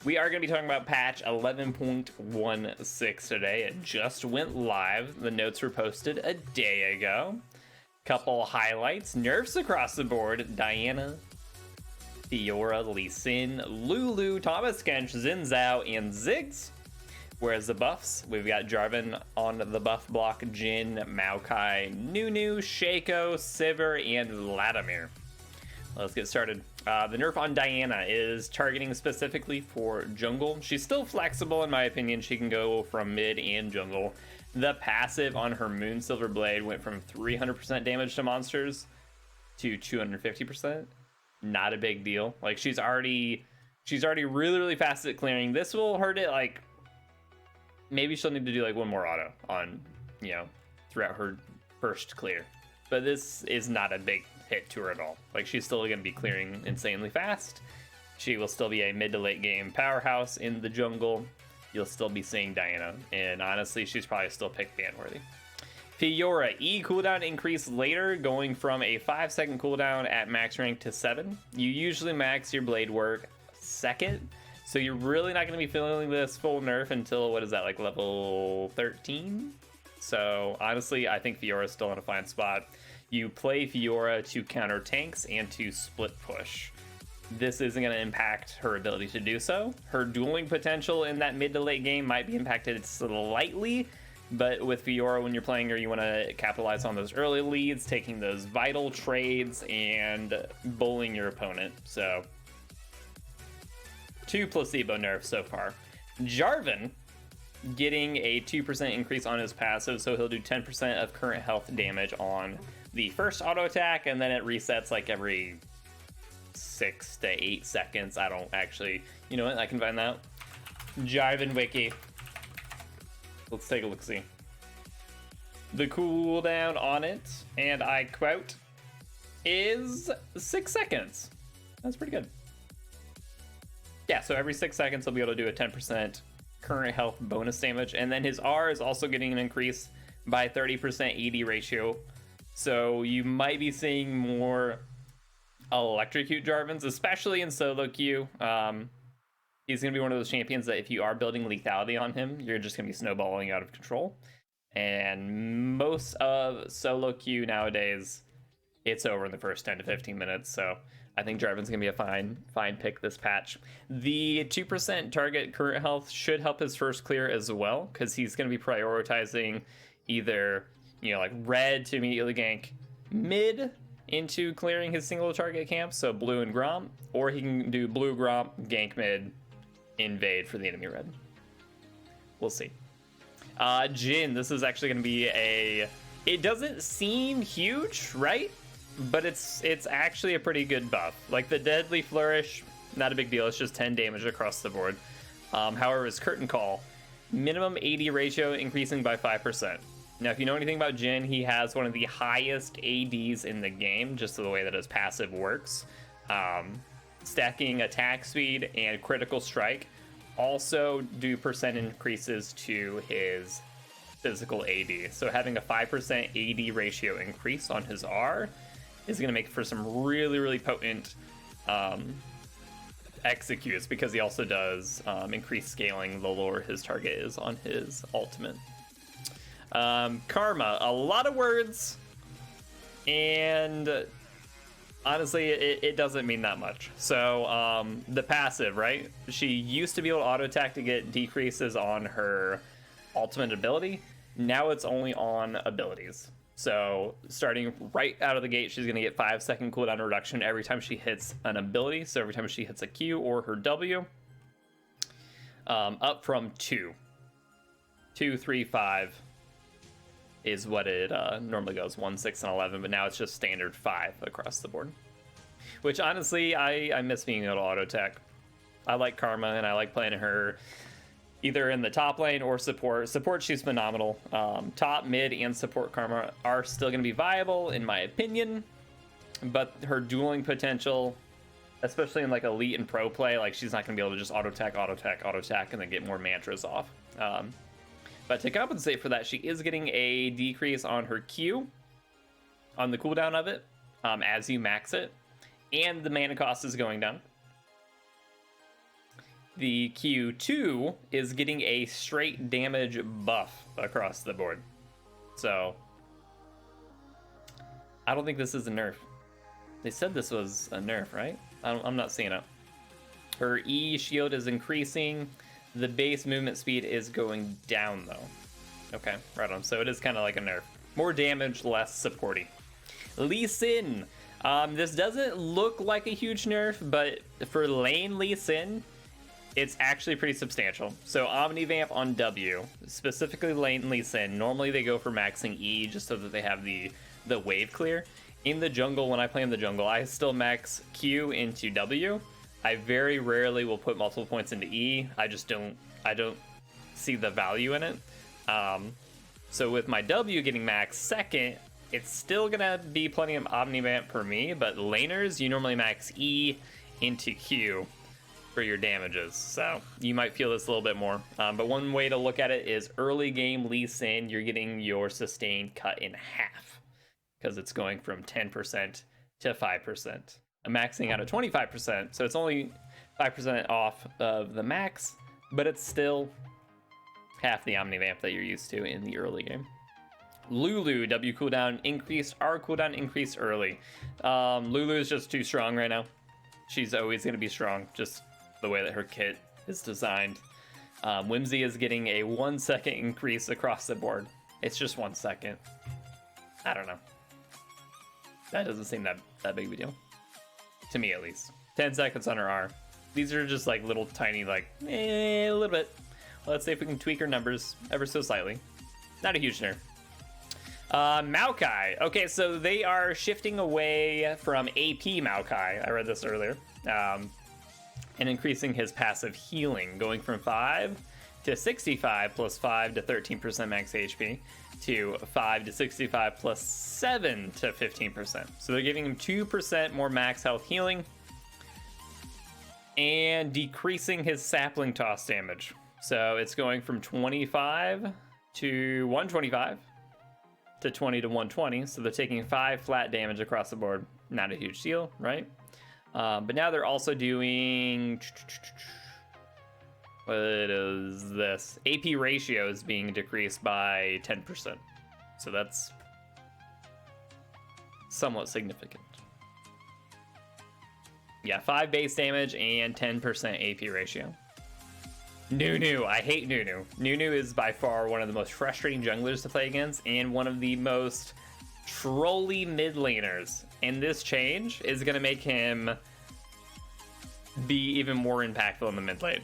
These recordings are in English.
We are going to be talking about patch 11.16 today. It just went live. The notes were posted a day ago. Couple highlights, nerfs across the board. Diana, Fiora, Lee Sin, Lulu, Thomas Kench, Xin Zhao, and Ziggs. Whereas the buffs, we've got Jarvan on the buff block, Jin, Maokai, Nunu, Shaco, Sivir, and Vladimir. Let's get started. The nerf on Diana is targeting specifically for jungle. She's still flexible in my opinion. She can go from mid and jungle. The passive on her Moon Silver Blade went from 300% damage to monsters to 250%. Not a big deal. Like she's already really fast at clearing. This will hurt it. Like maybe she'll need to do like one more auto on, you know, throughout her first clear. But this is not a big hit to her at all. Like she's still going to be clearing insanely fast. She will still be a mid to late game powerhouse in the jungle. You'll still be seeing Diana, and honestly she's probably still pick ban worthy. Fiora, E cooldown increase later, going from a 5-second cooldown at max rank to 7. You usually max your blade work second, so you're really not going to be feeling this full nerf until, what is that, like level 13? So honestly I think Fiora is still in a fine spot. You play Fiora to counter tanks and to split push. This isn't going to impact her ability to do so. Her dueling potential in that mid to late game might be impacted slightly, but with Fiora, when you're playing her, you want to capitalize on those early leads, taking those vital trades, and bullying your opponent. So, 2 placebo nerfs so far. Jarvan getting a 2% increase on his passive, so he'll do 10% of current health damage on the first auto attack, and then it resets like every 6 to 8 seconds. I don't actually, you know what, I can find that. Jarvan Wiki. Let's take a look-see. The cooldown on it, and I quote, is 6 seconds. That's pretty good. Yeah, so every 6 seconds he'll be able to do a 10% current health bonus damage, and then his R is also getting an increase by 30% AD ratio. So you might be seeing more electrocute Jarvans, especially in solo queue. He's going to be one of those champions that if you are building lethality on him, you're just going to be snowballing out of control. And most of solo queue nowadays, it's over in the first 10 to 15 minutes. So I think Jarvan's going to be a fine pick this patch. The 2% target current health should help his first clear as well, because he's going to be prioritizing either, you know, like red to immediately gank mid into clearing his single target camp, so blue and Gromp, or he can do blue Gromp, gank mid, invade for the enemy red. We'll see. Jin, this is actually going to be it doesn't seem huge, right? But it's actually a pretty good buff. Like the Deadly Flourish, not a big deal, it's just 10 damage across the board. However, his Curtain Call, minimum AD ratio increasing by 5%. Now, if you know anything about Jin, he has one of the highest ADs in the game, just the way that his passive works. Stacking attack speed and critical strike also do percent increases to his physical AD. So having a 5% AD ratio increase on his R is going to make for some really potent executes, because he also does increase scaling the lower his target is on his ultimate. Karma, a lot of words, and honestly it doesn't mean that much. So the passive, right, she used to be able to auto attack to get decreases on her ultimate ability. Now it's only on abilities. So starting right out of the gate, she's going to get 5-second cooldown reduction every time she hits an ability. So every time she hits a Q or her W, up from 2, 3, 5 is what it normally goes, 1, 6, and 11, but now it's just standard 5 across the board. Which honestly, I miss being able to auto attack. I like Karma, and I like playing her either in the top lane or support. Support, she's phenomenal. Top, mid, and support Karma are still going to be viable, in my opinion, but her dueling potential, especially in like elite and pro play, like she's not going to be able to just auto attack, and then get more mantras off. But to compensate for that, she is getting a decrease on her Q, on the cooldown of it, as you max it, and the mana cost is going down. the Q2 is getting a straight damage buff across the board. So I don't think this is a nerf. They said this was a nerf, right? I'm not seeing it. Her E shield is increasing. The base movement speed is going down though. Okay, right on. So it is kind of like a nerf. More damage, less supporty. Lee Sin. This doesn't look like a huge nerf, but for lane Lee Sin, it's actually pretty substantial. So Omnivamp on W, specifically lane Lee Sin, normally they go for maxing E just so that they have the wave clear. In the jungle, when I play in the jungle, I still max Q into W. I very rarely will put multiple points into E. I don't see the value in it. So with my W getting max second, it's still gonna be plenty of Omnivamp for me, but laners, you normally max E into Q for your damages, so you might feel this a little bit more. But one way to look at it is early game Lee Sin, you're getting your sustain cut in half because it's going from 10% to 5%. I'm maxing out at 25%, so it's only 5% off of the max, but it's still half the Omnivamp that you're used to in the early game. Lulu, W cooldown increased, R cooldown increased early. Lulu is just too strong right now. She's always going to be strong, just the way that her kit is designed. Whimsy is getting a 1 second increase across the board. It's just 1 second. I don't know. That doesn't seem that big of a deal. To me, at least. 10 seconds on her R. These are just like little tiny, like, a little bit. Let's see if we can tweak her numbers ever so slightly. Not a huge nerf. Maokai. Okay, so they are shifting away from AP Maokai. I read this earlier. And increasing his passive healing, going from 5 to 65 plus 5 to 13% max HP to 5 to 65 plus 7 to 15%. So they're giving him 2% more max health healing and decreasing his sapling toss damage. So it's going from 25 to 125 to 20 to 120. So they're taking 5 flat damage across the board. Not a huge deal, right? But now they're also doing... What is this? AP ratio is being decreased by 10%. So that's somewhat significant. Yeah, 5 base damage and 10% AP ratio. Nunu, I hate Nunu. Nunu is by far one of the most frustrating junglers to play against and one of the most trolly mid laners. And this change is going to make him be even more impactful in the mid lane.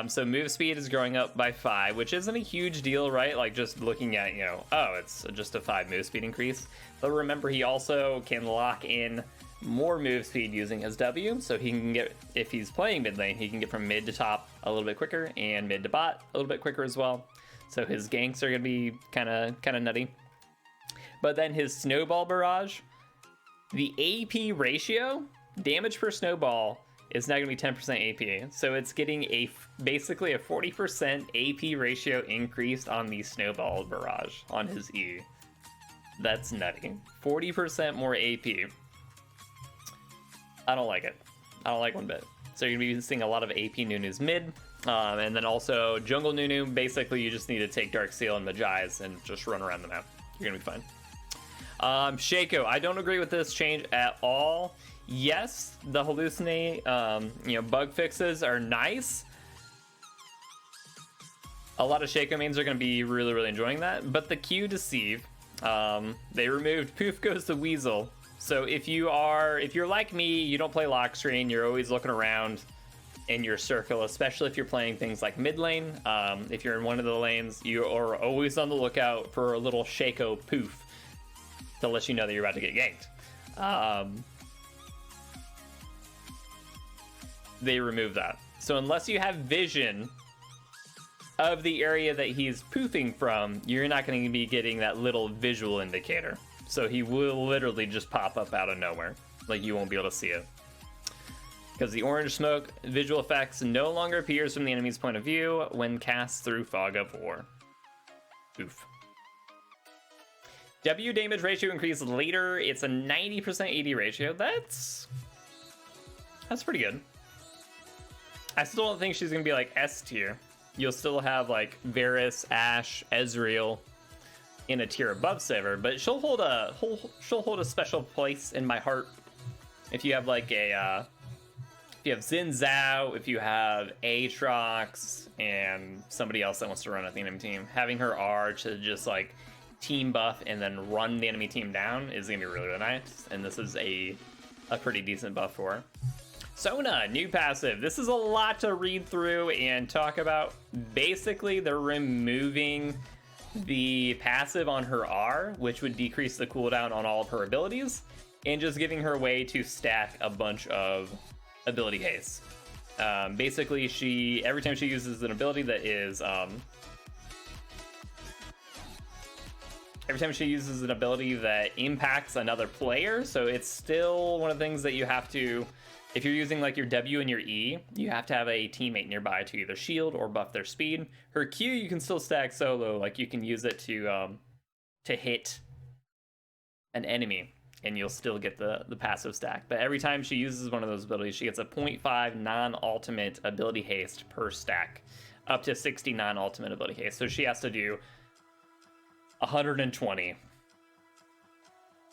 So move speed is growing up by 5, which isn't a huge deal, right? Like just looking at, you know, oh, it's just a 5 move speed increase. But remember, he also can lock in more move speed using his W, so he can get, if he's playing mid lane, he can get from mid to top a little bit quicker and mid to bot a little bit quicker as well. So his ganks are gonna be kind of nutty. But then his snowball barrage, the AP ratio, damage per snowball, is now gonna be 10% AP. So it's getting basically a 40% AP ratio increase on the snowball barrage on his E. That's nutty. 40% more AP. I don't like it. I don't like one bit. So you're gonna be seeing a lot of AP Nunus mid. And then also jungle Nunu, basically you just need to take Dark Seal and Magi's and just run around the map. You're gonna be fine. Shaco, I don't agree with this change at all. Yes, the hallucinate, bug fixes are nice. A lot of Shaco mains are going to be really, really enjoying that. But the Q Deceive, they removed Poof Goes the Weasel. So if you're like me, you don't play lock screen, you're always looking around in your circle, especially if you're playing things like mid lane. If you're in one of the lanes, you are always on the lookout for a little Shaco Poof to let you know that you're about to get ganked. They remove that. So unless you have vision of the area that he's poofing from, you're not going to be getting that little visual indicator. So he will literally just pop up out of nowhere. Like you won't be able to see it. Because the orange smoke visual effects no longer appears from the enemy's point of view when cast through Fog of War. Oof. W damage ratio increased later. It's a 90% AD ratio. That's pretty good. I still don't think she's gonna be like S tier. You'll still have like Varus, Ashe, Ezreal in a tier above Sivir, but she'll hold a special place in my heart. If you have like a if you have Xin Zhao, if you have Aatrox, and somebody else that wants to run at the enemy team, having her R to just like team buff and then run the enemy team down is gonna be really, really nice. And this is a pretty decent buff for her. Sona, new passive. This is a lot to read through and talk about. Basically, they're removing the passive on her R, which would decrease the cooldown on all of her abilities, and just giving her a way to stack a bunch of ability haste. Basically, every time she uses an ability that is every time she uses an ability that impacts another player, so it's still one of the things that you have to, if you're using like your W and your E, you have to have a teammate nearby to either shield or buff their speed. Her Q you can still stack solo, like you can use it to hit an enemy and you'll still get the passive stack. But every time she uses one of those abilities, she gets a 0.5 non-ultimate ability haste per stack, up to 60 non-ultimate ability haste. So she has to do 120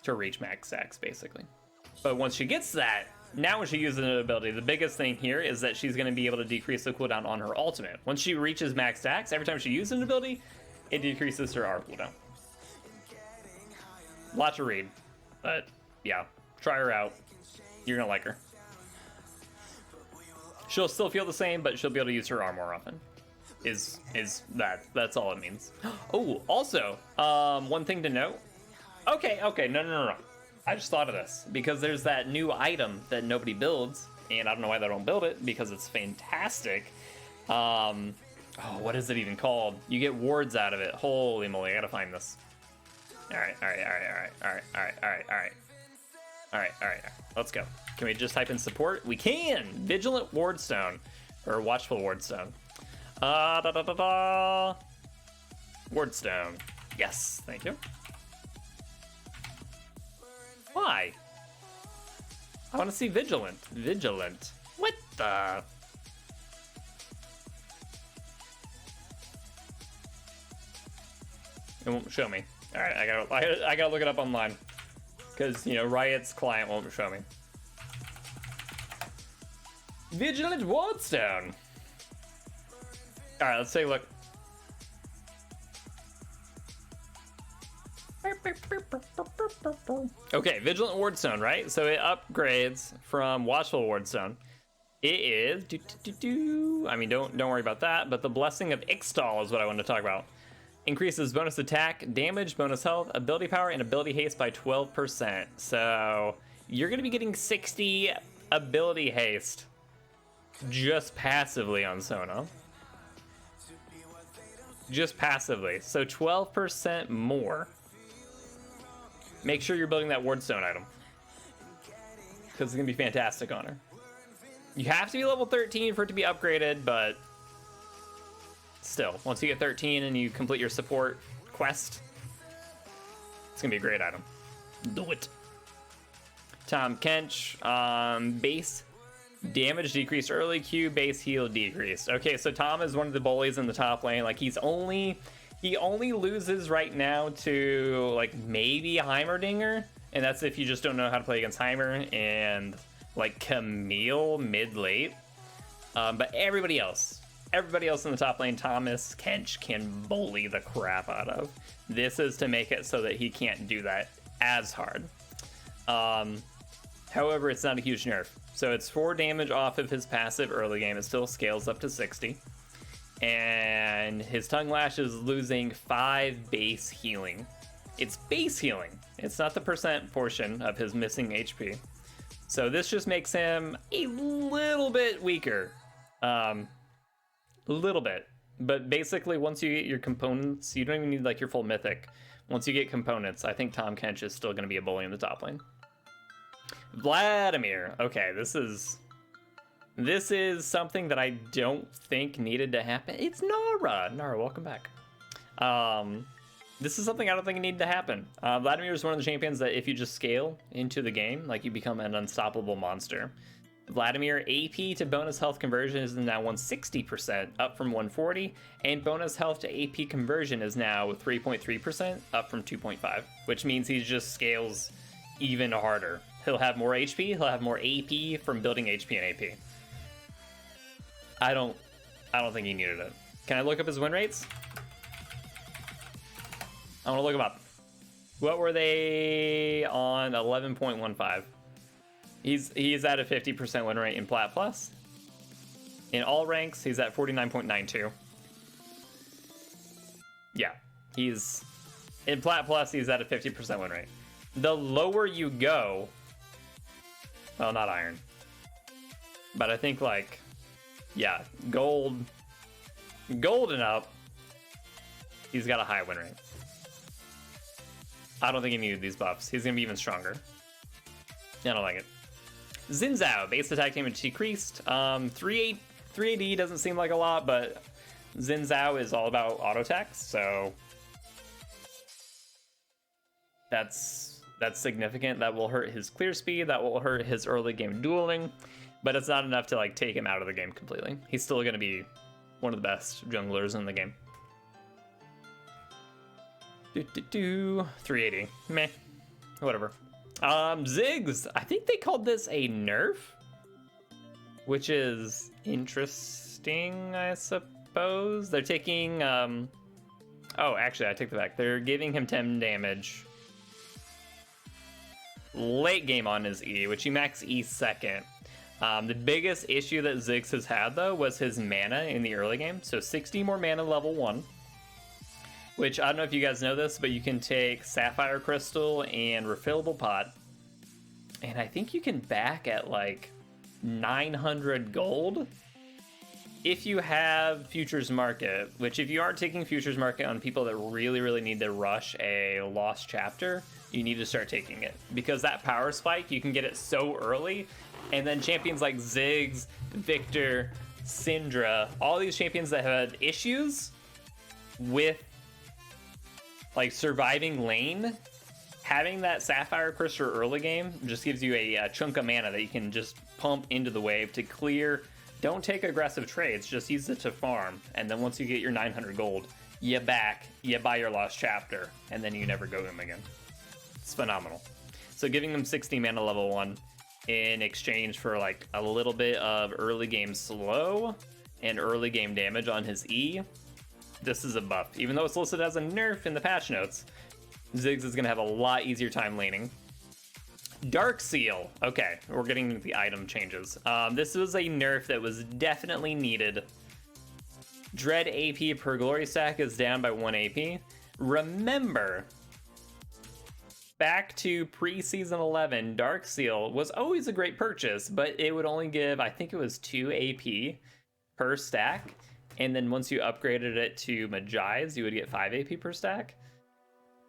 to reach max stacks, basically. But once she gets that, now when she uses an ability, the biggest thing here is that she's going to be able to decrease the cooldown on her ultimate. Once she reaches max stacks, every time she uses an ability, it decreases her R cooldown. Lot to read, but yeah, try her out. You're going to like her. She'll still feel the same, but she'll be able to use her R more often. That's all it means. Oh, also, one thing to note. Okay, no. I just thought of this because there's that new item that nobody builds, and I don't know why they don't build it because it's fantastic. Oh, what is it even called? You get wards out of it. Holy moly, I gotta find this. All right. Let's go. Can we just type in support? We can. Vigilant Wardstone or Watchful Wardstone. Wardstone. Yes, thank you. Why? I want to see Vigilant. Vigilant. What the? It won't show me. All right, I gotta look it up online because Riot's client won't show me. Vigilant Wardstone. All right, let's take a look. Okay, Vigilant Wardstone, right? So it upgrades from Watchful Wardstone. It is I mean, don't worry about that. But the Blessing of Ixtal is what I want to talk about. Increases bonus attack, damage, bonus health, ability power, and ability haste by 12%. So you're gonna be getting 60 ability haste just passively on Sona. Just passively. So 12% more. Make sure you're building that Wardstone item, because it's going to be fantastic on her. You have to be level 13 for it to be upgraded, but still, once you get 13 and you complete your support quest, it's going to be a great item. Do it. Tahm Kench, base damage decreased early, Q base heal decreased. Okay, so Tahm is one of the bullies in the top lane. Like he only loses right now to like maybe Heimerdinger, and that's if you just don't know how to play against Heimer and like Camille mid-late. But everybody else in the top lane, Thomas Kench can bully the crap out of. This is to make it so that he can't do that as hard. However, it's not a huge nerf. So it's 4 damage off of his passive early game. It still scales up to 60. And his Tongue Lash is losing 5 base healing. It's base healing. It's not the percent portion of his missing HP. So this just makes him a little bit weaker. A little bit. But basically, once you get your components, you don't even need like your full mythic. Once you get components, I think Tahm Kench is still going to be a bully in the top lane. Vladimir. Okay, this is something that I don't think needed to happen. It's Nara. Nara, welcome back. This is something I don't think needed to happen. Vladimir is one of the champions that if you just scale into the game, like you become an unstoppable monster. Vladimir, AP to bonus health conversion is now 160%, up from 140, and bonus health to AP conversion is now 3.3%, up from 2.5, which means he just scales even harder. He'll have more HP, he'll have more AP from building HP and AP. I don't think he needed it. Can I look up his win rates? I want to look them up. What were they on 11.15? He's at a 50% win rate in Plat Plus. In all ranks, he's at 49.92. Yeah, he's in Plat Plus. He's at a 50% win rate. The lower you go, well, not Iron, but I think like, yeah, gold and up, he's got a high win rate. I don't think he needed these buffs. He's gonna be even stronger. I don't like it. Xin Zhao, base attack damage decreased. 380 doesn't seem like a lot, but Xin Zhao is all about auto attacks, so that's significant. That will hurt his clear speed, that will hurt his early game dueling, but it's not enough to like take him out of the game completely. He's still gonna be one of the best junglers in the game. 380, meh, whatever. Ziggs, I think they called this a nerf, which is interesting, I suppose. They're taking, oh, actually, I take that back. They're giving him 10 damage late game on his E, which he max E second. The biggest issue that Ziggs has had, though, was his mana in the early game. So 60 more mana level 1. Which, I don't know if you guys know this, but you can take Sapphire Crystal and Refillable Pot. And I think you can back at like 900 gold if you have Futures Market. Which, if you aren't taking Futures Market on people that really, really need to rush a Lost Chapter, you need to start taking it. Because that power spike, you can get it so early. And then champions like Ziggs, Victor, Syndra, all these champions that have had issues with like surviving lane, having that Sapphire Crystal early game just gives you a chunk of mana that you can just pump into the wave to clear. Don't take aggressive trades, just use it to farm. And then once you get your 900 gold, you back, you buy your Lost Chapter, and then you never go them again. It's phenomenal. So giving them 60 mana level 1 in exchange for like a little bit of early game slow and early game damage on his E, this is a buff. Even though it's listed as a nerf in the patch notes, Ziggs is going to have a lot easier time laning. Dark Seal. Okay, we're getting the item changes. This was a nerf that was definitely needed. Dread AP per glory stack is down by 1 AP. Remember, back to pre-season 11, Dark Seal was always a great purchase, but it would only give, I think it was 2 AP per stack. And then once you upgraded it to Magi's, you would get 5 AP per stack.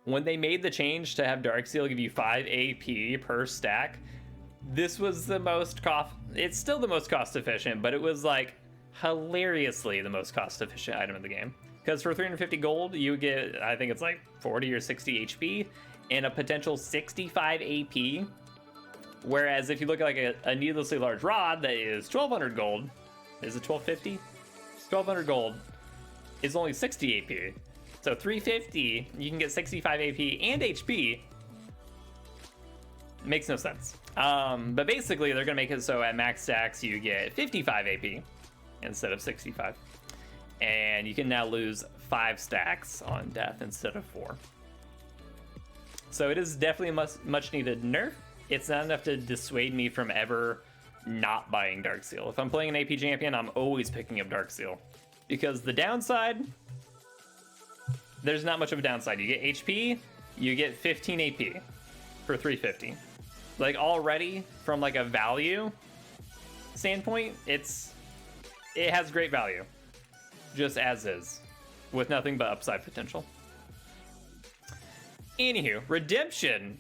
When they made the change to have Dark Seal give you 5 AP per stack, this was the most it's still the most cost efficient, but it was like hilariously the most cost efficient item in the game. Because for 350 gold, you would get, I think it's like 40 or 60 HP and a potential 65 AP. Whereas if you look at like a needlessly large rod that is 1200 gold, is it 1250? 1200 gold is only 60 AP. So 350, you can get 65 AP and HP. Makes no sense. But basically, they're going to make it so at max stacks, you get 55 AP instead of 65. And you can now lose 5 stacks on death instead of 4. So it is definitely a much needed nerf. It's not enough to dissuade me from ever not buying Dark Seal. If I'm playing an AP champion, I'm always picking up Dark Seal. Because the downside, there's not much of a downside. You get HP, you get 15 AP for 350. Like already, from like a value standpoint, it has great value. Just as is. With nothing but upside potential. Anywho, Redemption.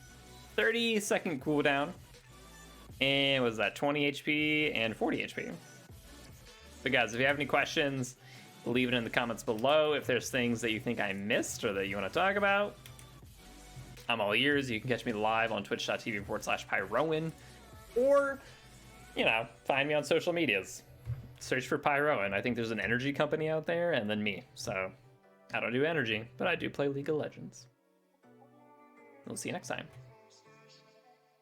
30-second cooldown. And was that 20 HP and 40 HP? But guys, if you have any questions, leave it in the comments below. If there's things that you think I missed or that you want to talk about, I'm all ears. You can catch me live on twitch.tv/Pyroen. Or you know, find me on social medias. Search for Pyroen. I think there's an energy company out there, and then me. So I don't do energy, but I do play League of Legends. We'll see you next time.